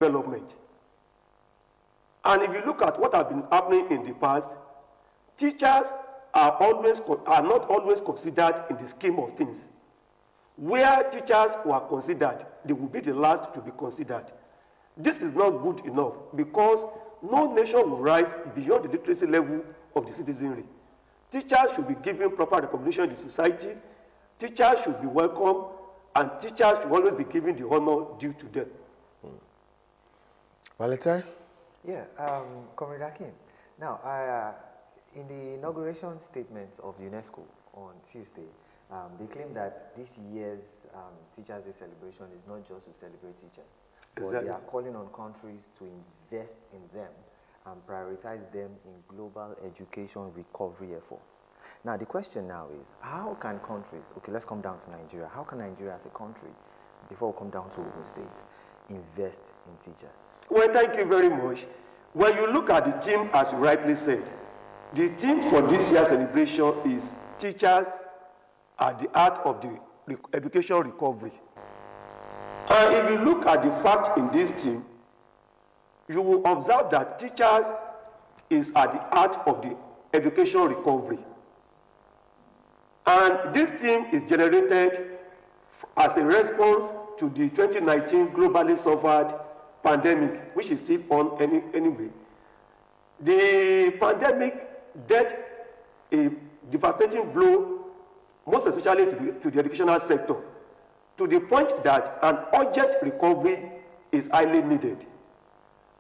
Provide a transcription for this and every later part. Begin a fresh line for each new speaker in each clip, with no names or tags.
development. And if you look at what has been happening in the past, teachers are not always considered in the scheme of things. Where teachers were considered, they will be the last to be considered. This is not good enough because no nation will rise beyond the literacy level of the citizenry. Teachers should be given proper recognition in the society, teachers should be welcome, and teachers should always be given the honor due to them.
Valentine?
Yeah, Comrade Hakim. Now, in the inauguration statement of UNESCO on Tuesday, they claim that this year's Teachers' Day celebration is not just to celebrate teachers, but they are calling on countries to invest in them and prioritize them in global education recovery efforts. Now, the question now is, how can countries, okay, let's come down to Nigeria, how can Nigeria as a country, before we come down to Ogun State, invest in teachers?
Well, thank you very much. When you look at the theme, as you rightly said, the theme for this year's celebration is teachers at the heart of the education recovery. And if you look at the fact in this theme, you will observe that teachers is at the heart of the education recovery. And this theme is generated as a response to the 2019 globally suffered pandemic, which is still on anyway. The pandemic dealt a devastating blow, most especially to the educational sector, to the point that an urgent recovery is highly needed.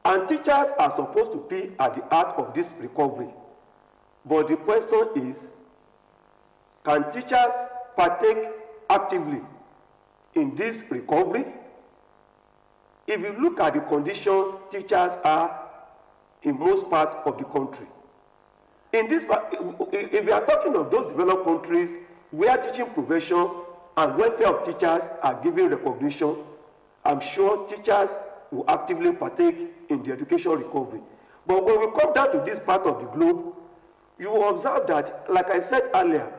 And teachers are supposed to be at the heart of this recovery. But the question is, can teachers partake actively in this recovery? If you look at the conditions teachers are in most parts of the country, if we are talking of those developed countries where teaching profession and welfare of teachers are given recognition, I'm sure teachers will actively partake in the education recovery. But when we come down to this part of the globe, you will observe that, like I said earlier,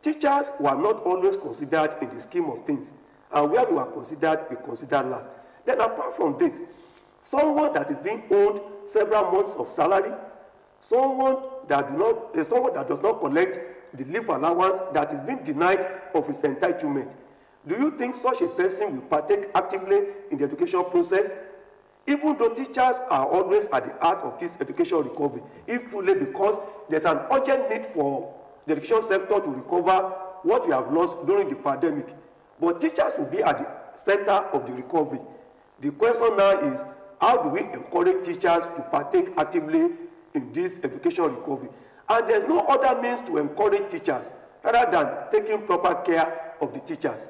teachers were not always considered in the scheme of things, and where we were considered, we considered last. Then apart from this, someone that is being owed several months of salary, someone that does not collect the leave allowance, that is being denied of his entitlement, do you think such a person will partake actively in the education process? Even though teachers are always at the heart of this education recovery, if truly because there's an urgent need for the education sector to recover what we have lost during the pandemic, but teachers will be at the center of the recovery. The question now is, how do we encourage teachers to partake actively in this education recovery? And there's no other means to encourage teachers rather than taking proper care of the teachers.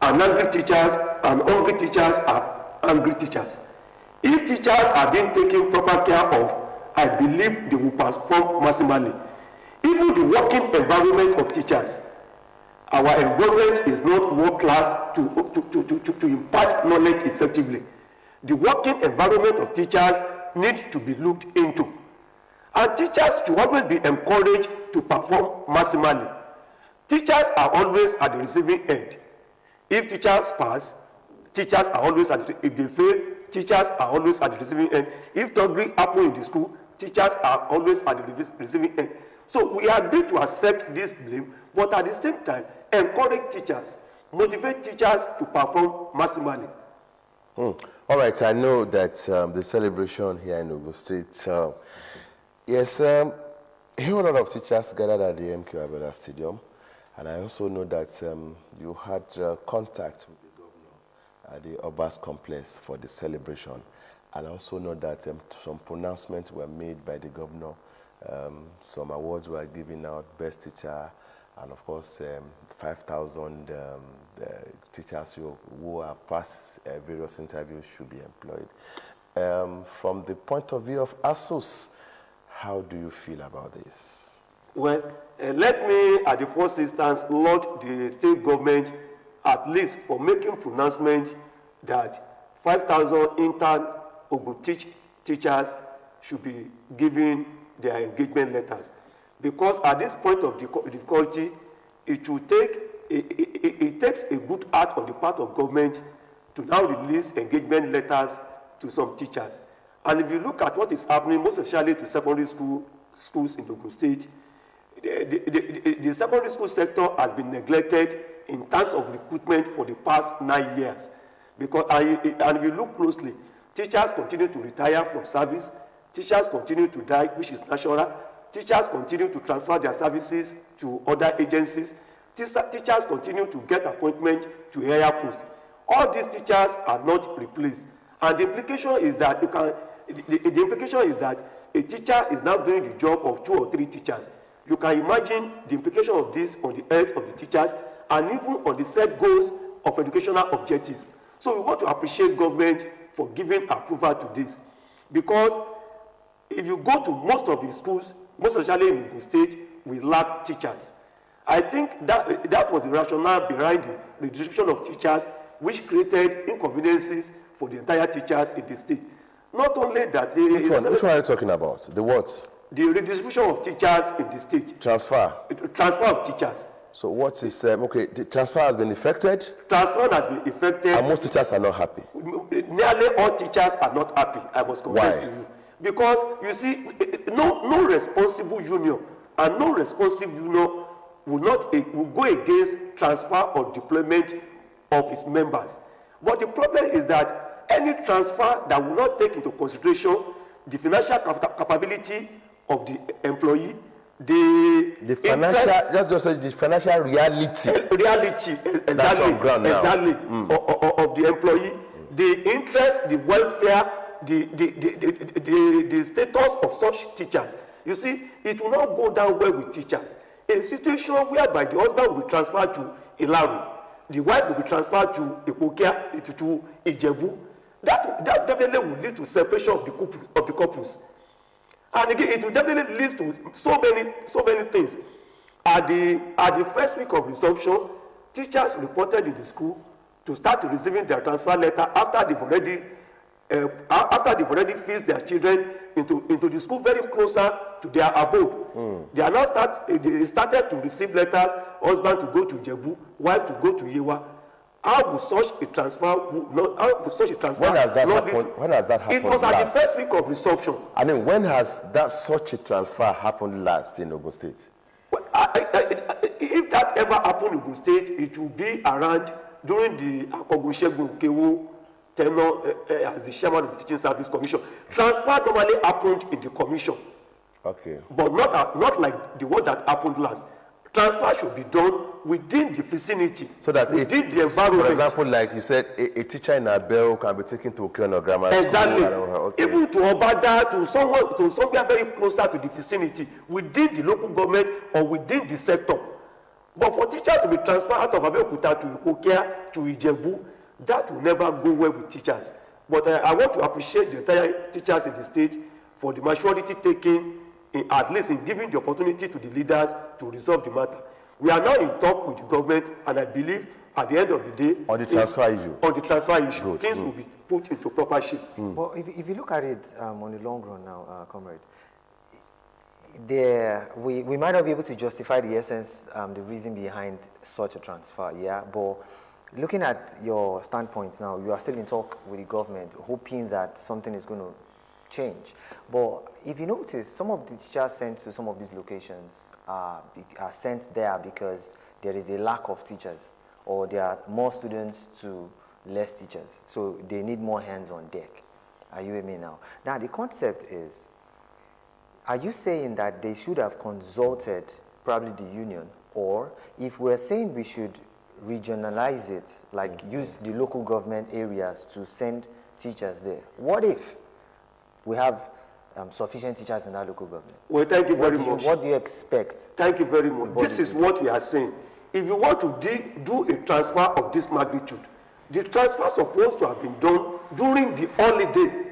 And angry teachers and hungry teachers are angry teachers. If teachers are being taken proper care of, I believe they will perform maximally. Even the working environment of teachers, our environment is not world class to impart knowledge effectively. The working environment of teachers needs to be looked into. And teachers should always be encouraged to perform maximally. Teachers are always at the receiving end. If teachers pass, teachers are always at the, if they fail, teachers are always at the receiving end. If thuggery happens in the school, teachers are always at the receiving end. So we agree to accept this blame, but at the same time, encourage teachers, motivate teachers to perform maximally.
All right, I know that the celebration here in Ogun State, yes, a whole lot of teachers gathered at the MK Abiola Stadium, and I also know that you had contact with the governor at the Obas Complex for the celebration, and I also know that some pronouncements were made by the governor. Some awards were given out, best teacher, and of course 5,000 teachers who have passed various interviews should be employed. From the point of view of ASUS, how do you feel about this?
Well, let me at the first instance laud the state government at least for making pronouncement that 5,000 intern Ogun teachers should be given their engagement letters. Because at this point of difficulty, it takes a good heart on the part of government to now release engagement letters to some teachers. And if you look at what is happening, most especially to secondary schools in Ogun State, the secondary school sector has been neglected in terms of recruitment for the past 9 years. Because, and if you look closely, teachers continue to retire from service, teachers continue to die, which is natural, teachers continue to transfer their services to other agencies, teachers continue to get appointment to higher posts. All these teachers are not replaced. And the implication is that the implication is that a teacher is now doing the job of 2 or 3 teachers. You can imagine the implication of this on the health of the teachers and even on the set goals of educational objectives. So we want to appreciate government for giving approval to this. Because if you go to most of the schools, most especially in the state, we lack teachers. I think that was the rationale behind the redistribution of teachers, which created inconveniences for the entire teachers in the state. Not only that...
Which one are you talking about? The what?
The redistribution of teachers in the state.
Transfer?
Transfer of teachers.
So what is... okay, the transfer has been effected?
Transfer has been effected.
And most teachers are not happy?
Nearly all teachers are not happy, I must confess to you. Because, you see, no responsible union and no responsible union will go against transfer or deployment of its members. But the problem is that any transfer that will not take into consideration the financial capability of the employee, the financial,
just say the financial reality.
Exactly,
that's on ground now.
Exactly, of the employee, the interest, the welfare, the status of such teachers. You see, it will not go down well with teachers. A situation whereby the husband will be transferred to Ilaru, the wife will be transferred to Ipokia, to Ijebu, that definitely will lead to separation of the couples. And again, it will definitely lead to so many things. At the first week of resumption, teachers reported in the school to start receiving their transfer letter after they've already fixed their children into the school very closer to their abode. They are now started to receive letters, husband to go to Jebu, wife to go to Yewa. How would such a transfer
When has that happened?
It was at the first week of resumption.
I mean, when has such a transfer happened last in Ogun State?
If that ever happened in Ogun State, it will be around during the Akogushegun Kewo tenure as the chairman of the Teaching Service Commission. Transfer normally happened in the commission. Okay. But not like the one that happened last. Transfer should be done within the vicinity,
so that
within the environment.
For example, like you said, a teacher in Abel can be taken to Okeono Grammar School.
Exactly.
Okay.
Even to Obada, to somewhere very closer to the vicinity, within the local government or within the sector. But for teachers to be transferred out of Abeokuta to Okea, to Ijebu, that will never go well with teachers. But I want to appreciate the entire teachers in the state for the maturity taken, at least in giving the opportunity to the leaders to resolve the matter. We are now in talk with the government, and I believe at the end of the day,
on the transfer issue,
things will be put into proper shape.
Well, if you look at it on the long run now, comrade, we might not be able to justify the essence, the reason behind such a transfer, yeah, but looking at your standpoints now, you are still in talk with the government, hoping that something is going to change. But if you notice, some of the teachers sent to some of these locations are sent there because there is a lack of teachers, or there are more students to less teachers. So they need more hands on deck. Are you with me now? Now the concept is, are you saying that they should have consulted probably the union, or if we're saying we should regionalize it, like use the local government areas to send teachers there, what if we have sufficient teachers in that local government?
Well, thank you very much.
What do you expect?
Thank you very much. This is what we are saying. If you want to do a transfer of this magnitude, the transfer is supposed to have been done during the holiday.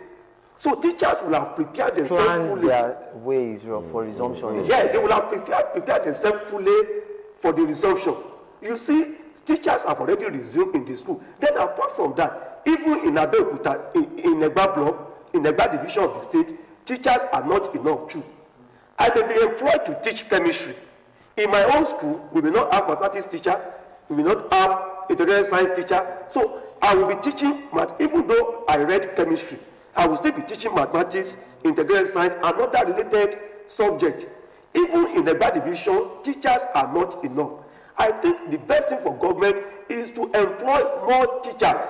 So teachers will have prepared themselves fully.
Their ways for resumption.
Yeah, they will have prepared themselves fully for the resumption. You see, teachers have already resumed in the school. Then apart from that, even in Abeokuta, in Egba block, in Egba division of the state, teachers are not enough too. I may be employed to teach chemistry. In my own school, we will not have a mathematics teacher, we will not have a general science teacher. So I will be teaching math, even though I read chemistry. I will still be teaching mathematics, integrated science, and other related subjects. Even in the bad division, teachers are not enough. I think the best thing for government is to employ more teachers.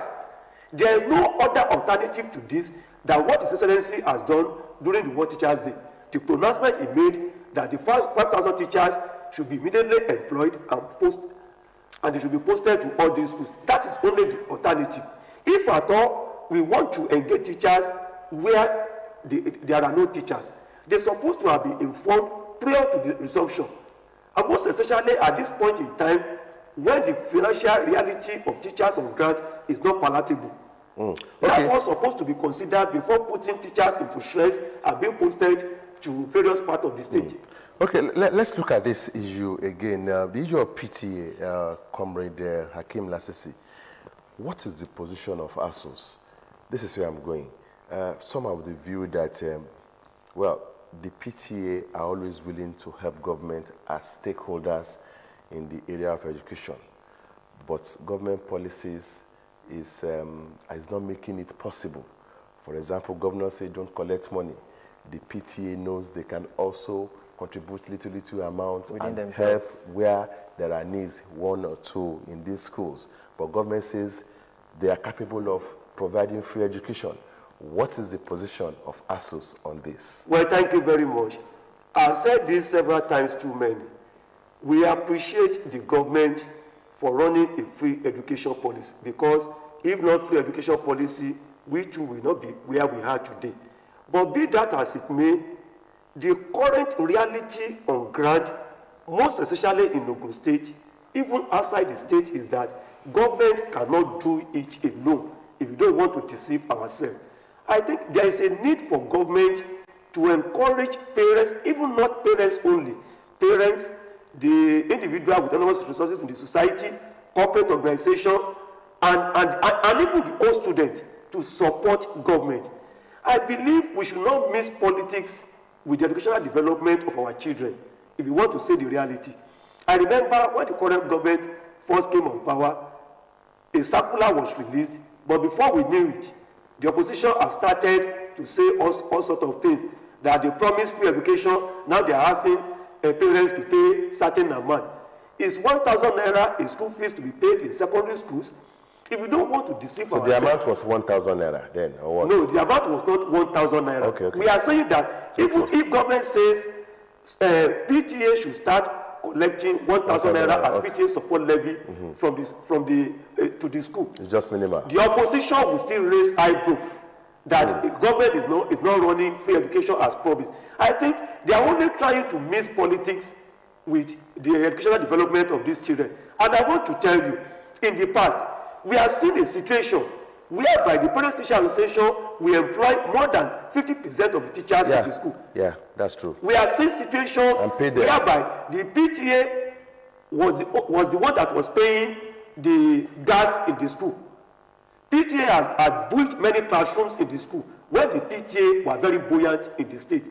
There is no other alternative to this than what His Excellency has done during the World Teachers' Day. The pronouncement he made that the first 5,000 teachers should be immediately employed and they should be posted to all these schools. That is only the alternative. If at all we want to engage teachers where there are no teachers, they're supposed to have been informed prior to the resumption. And most especially at this point in time when the financial reality of teachers on ground is not palatable. Okay. That was supposed to be considered before putting teachers into stress and being posted to various parts of the state.
Okay, let's look at this issue again. The issue of PTA, Comrade Hakeem Lasisi. What is the position of ASUS? This is where I'm going. Some of the view that, well, the PTA are always willing to help government as stakeholders in the area of education, but government policies is not making it possible. For example, governors say don't collect money. The PTA knows they can also contribute little amounts
within
and
themselves.
help where there are needs, one or two in these schools. But government says they are capable of providing free education. What is the position of ASUS on this?
Well, thank you very much. I've said this several times too many. We appreciate the government for running a free education policy, because if not free education policy, we too will not be where we are today. But be that as it may, the current reality on ground, most especially in Ogun State, even outside the state, is that government cannot do it alone if we don't want to deceive ourselves. I think there is a need for government to encourage parents, even not parents only, parents, the individual with enormous resources in the society, corporate organization, and even the old student to support government. I believe we should not mix politics with the educational development of our children, if we want to say the reality. I remember when the current government first came on power, a circular was released, but before we knew it, the opposition have started to say all sorts of things, that they promised free education, now they are asking parents to pay certain amount. Is 1,000 naira a school fees to be paid in secondary schools? If we don't want to deceive ourselves.
The amount was 1,000 naira then, or what?
No, the amount was not 1,000 naira.
Okay.
We are saying that even if government says PTA should start collecting 1,000 naira as PTA support levy to the school.
It's just minimal.
The opposition will still raise eyebrows that the government is not running free education as promised. I think they are only trying to mix politics with the educational development of these children. And I want to tell you, in the past, we have seen a situation whereby the Parents Teacher Association will employ more than 50% of the teachers in the school.
Yeah, that's true.
We have seen situations whereby the PTA was the one that was paying the gas in the school. PTA has built many classrooms in the school where the PTA were very buoyant in the state.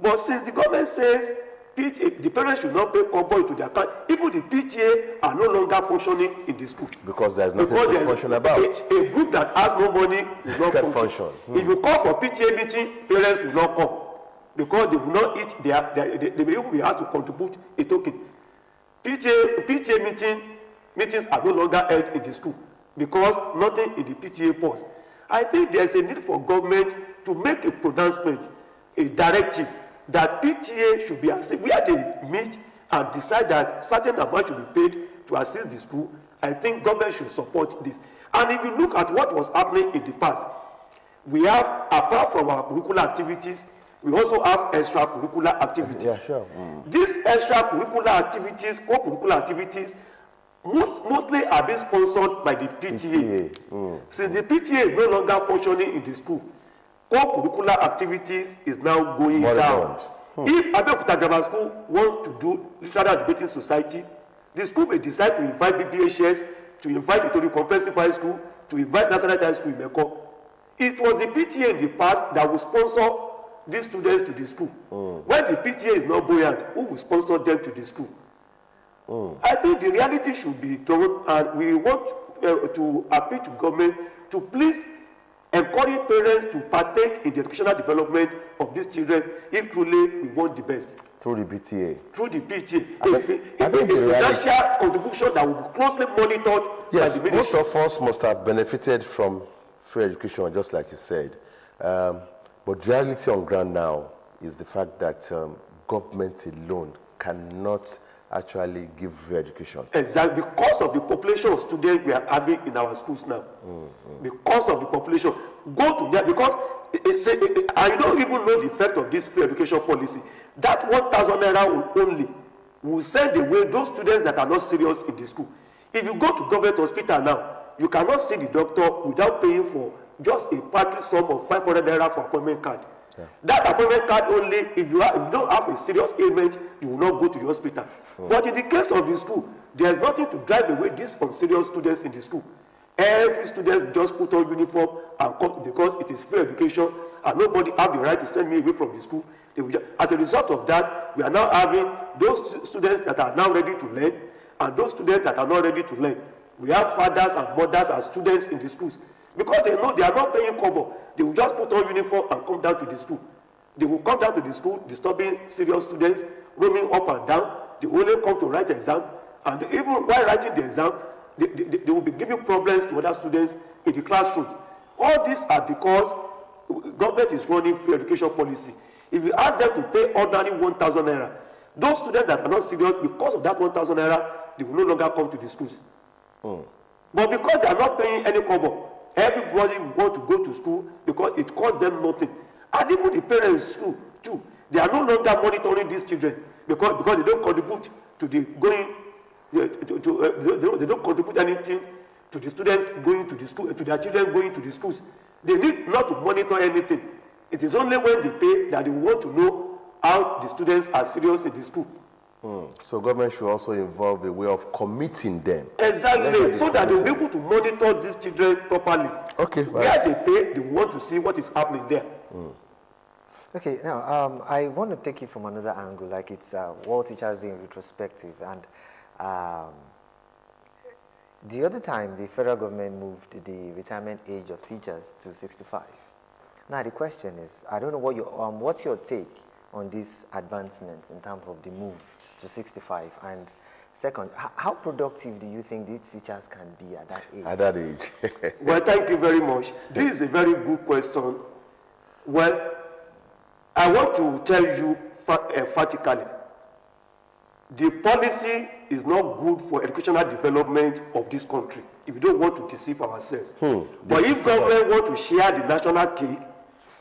But since the government says PTA, the parents should not pay combo into their account, even the PTA are no longer functioning in the school.
Because there's nothing to function about.
A group that has no money will not function. If you call for PTA meeting, parents will not come, because they will not eat they will be asked to contribute a token. PTA meetings are no longer held in the school because nothing in the PTA pulse. I think there's a need for government to make a pronouncement, a directive, that PTA should be assisted where they meet and decide that certain amount should be paid to assist the school. I think government should support this. And if you look at what was happening in the past, we have, apart from our curricular activities, we also have extracurricular activities.
Yeah, sure.
These extracurricular activities, co-curricular activities, mostly are being sponsored by the PTA. Since the PTA is no longer functioning in the school, co-curricular activities is now going down. If Abeokuta Grammar School wants to do literary debating society, the school may decide to invite BBHS, to invite Itori Comprehensive High School, to invite National High School in Meko. It was the PTA in the past that would sponsor these students to the school. When the PTA is not buoyant, who will sponsor them to the school? I think the reality should be told, and we want to appeal to government to please encourage parents to partake in the educational development of these children if truly we want the best.
Through the PTA.
Through the PTA.
I think the
financial contribution that will be closely monitored.
Yes,
by the
most of us must have benefited from free education, just like you said. But the reality on ground now is the fact that government alone cannot actually give free education.
Exactly, because of the population of students we are having in our schools now. Because of the population. Go to that, because I don't even know the effect of this free education policy. That 1,000 naira will send away those students that are not serious in the school. If you go to government hospital now, you cannot see the doctor without paying for just a paltry sum of 500 naira for appointment card. Yeah. That appointment card only, if you don't have a serious ailment, you will not go to the hospital. But in the case of the school, there is nothing to drive away these unserious students in the school. Every student just put on uniform and come because it is free education, and nobody have the right to send me away from the school. As a result of that, we are now having those students that are now ready to learn and those students that are not ready to learn. We have fathers and mothers and students in the schools because they know they are not paying cover. They will just put on uniform and come down to the school. They will come down to the school disturbing serious students, roaming up and down. They only come to write exam, and even while writing the exam, they will be giving problems to other students in the classroom. All these are because government is running free education policy. If you ask them to pay ordinary 1,000 naira, those students that are not serious, because of that 1,000 naira, they will no longer come to the schools. But because they are not paying any cover, everybody will want to go to school because it costs them nothing. And even the parents too, they are no longer monitoring these children because they don't contribute to the going. They don't contribute anything to the students going to the school, to their children going to the schools. They need not to monitor anything. It is only when they pay that they want to know how the students are serious in the school.
So government should also involve a way of committing them.
Exactly, so that they will be able to monitor these children properly.
Okay.
Where they pay, they want to see what is happening there.
Okay, now I want to take it from another angle, like it's World Teachers Day in retrospective, and the other time the federal government moved the retirement age of teachers to 65. Now the question is, I don't know what what's your take on this advancement in terms of the move to 65, and second, how productive do you think these teachers can be at that age?
At that age.
Well, thank you very much. This is a very good question. Well, I want to tell you emphatically, the policy is not good for educational development of this country if we don't want to deceive ourselves. But if government want to share the national cake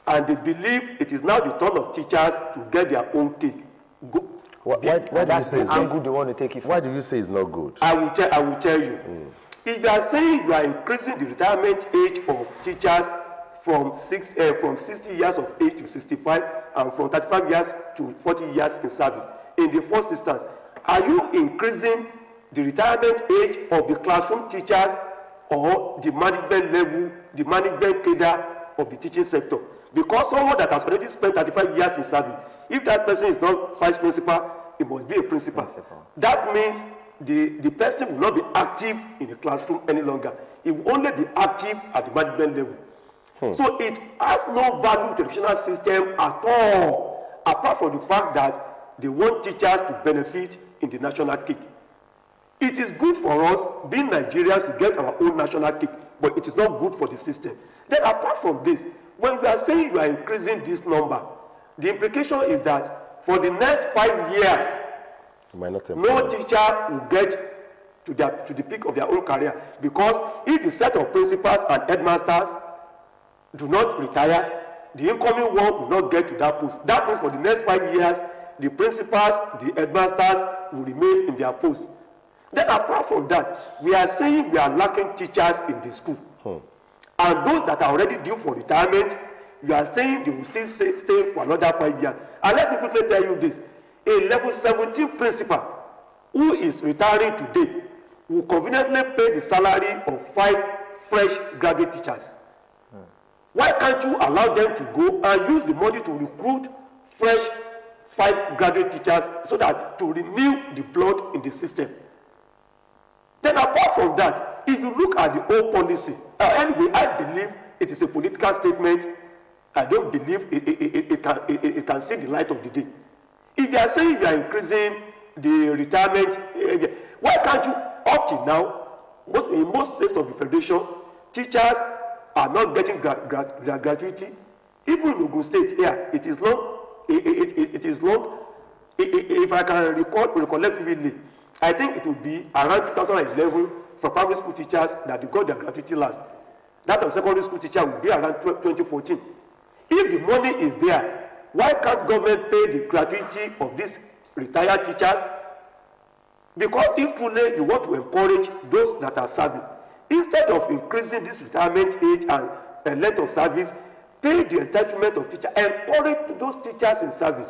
and they believe it is now the turn of teachers to get their own cake, go.
Why do you say it's not good?
They want to take it from?
Why do you say it's not good?
I will tell you. If you are saying you are increasing the retirement age of teachers from 60 years of age to 65 and from 35 years to 40 years in service, in the first instance, are you increasing the retirement age of the classroom teachers or the management level, the management cadre of the teaching sector? Because someone that has already spent 35 years in service, if that person is not vice principal, it must be a principal. That means the person will not be active in the classroom any longer. It will only be active at the management level. So it has no value to the educational system at all, apart from the fact that they want teachers to benefit in the national cake. It is good for us, being Nigerians, to get our own national cake, but it is not good for the system. Then apart from this, when we are saying we are increasing this number, the implication is that for the next 5 years, no teacher will get to the peak of their own career, because if the set of principals and headmasters do not retire, the incoming one will not get to that post. That means for the next 5 years, the principals, the headmasters will remain in their post. Then apart from that, we are saying we are lacking teachers in the school. And those that are already due for retirement, we are saying they will still stay for another 5 years. And let me quickly tell you this. A level 17 principal who is retiring today will conveniently pay the salary of 5 fresh graduate teachers. Why can't you allow them to go and use the money to recruit fresh 5 graduate teachers so that to renew the blood in the system? Then apart from that, if you look at the old policy, anyway, I believe it is a political statement. I don't believe it can see the light of the day. If you are saying you are increasing the retirement, why can't you, up till now, in most states of the federation, teachers are not getting gratuity. Even in Ogun State here, it is long. It is long. If I can recollect vividly, I think it would be around 2011 for primary school teachers that they got their gratuity last. That of secondary school teacher will be around 2014. If the money is there, why can't government pay the gratuity of these retired teachers? Because if truly you want to encourage those that are serving, instead of increasing this retirement age and length of service, pay the entitlement of teachers, encourage those teachers in service.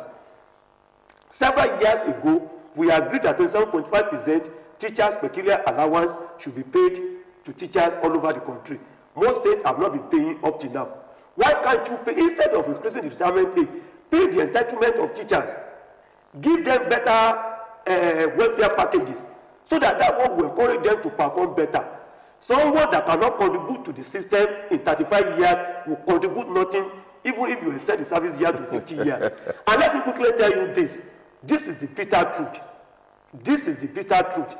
Several years ago, we agreed that 27.5% teachers' peculiar allowance should be paid to teachers all over the country. Most states have not been paying up to now. Why can't you pay, instead of increasing the retirement age, pay the entitlement of teachers, give them better welfare packages, so that one will encourage them to perform better. Someone that cannot contribute to the system in 35 years will contribute nothing, even if you extend the service year to 50 years. And let me quickly tell you this. This is the bitter truth. This is the bitter truth.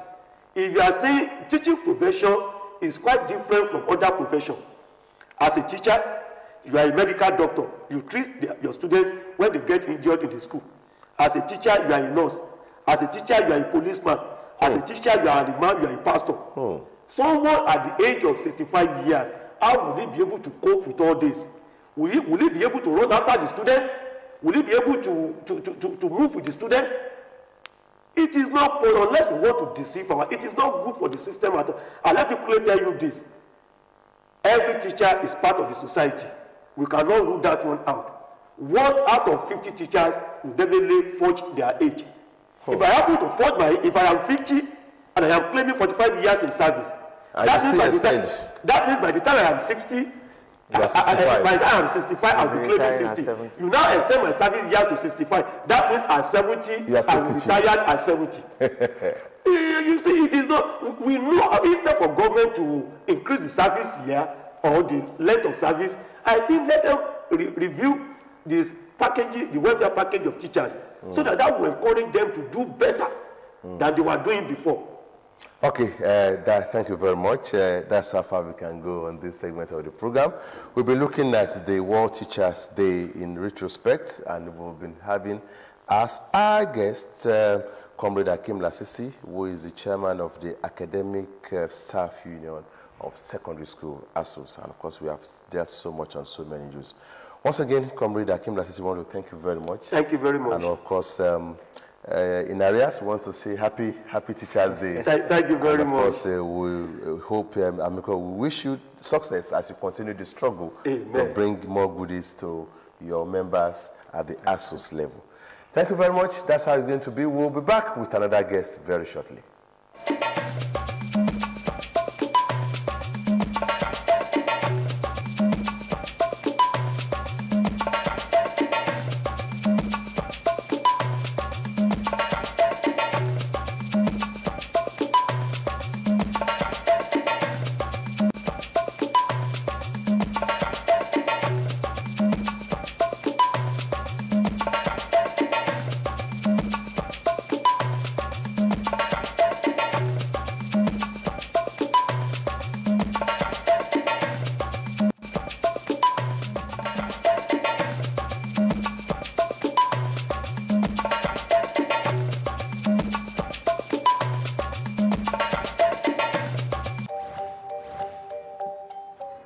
If you are saying teaching profession is quite different from other professions. As a teacher, you are a medical doctor. You treat your students when they get injured in the school. As a teacher, you are a nurse. As a teacher, you are a policeman. As a teacher, you are an imam, you are a pastor. Someone at the age of 65 years, how will he be able to cope with all this? Will he be able to run after the students? Will he be able to move with the students? It is not, unless we want to deceive it is not good for the system at all. And let me quickly tell you this. Every teacher is part of the society. We cannot rule that one out. 1 out of 50 teachers will definitely forge their age. If I happen to forge if I am 50 and I am claiming 45 years in service, that means by the time I am 60, by the time I am 65, I'll be claiming 60. You now extend my service year to 65. That means at 70, I will retire at 70. You see, it is not, we know, instead for government to increase the service year or the length of service, I think let them review this package, the welfare package of teachers, so that will encourage them to do better than they were doing before.
Okay, thank you very much. That's how far we can go on this segment of the program. We'll be looking at the World Teachers Day in retrospect, and we've been having as our guest Comrade Akim Lasisi, who is the chairman of the Academic Staff Union of Secondary School, ASUS, and of course we have dealt so much on so many issues. Once again, Comrade Akim Lasisi, we want to thank you very much.
Thank you very much.
And of course, in areas, we want to say happy Teachers Day.
Thank you very much.
Of course, we hope, we wish you success as you continue the struggle to bring more goodies to your members at the ASUS level. Thank you very much. That's how it's going to be. We'll be back with another guest very shortly.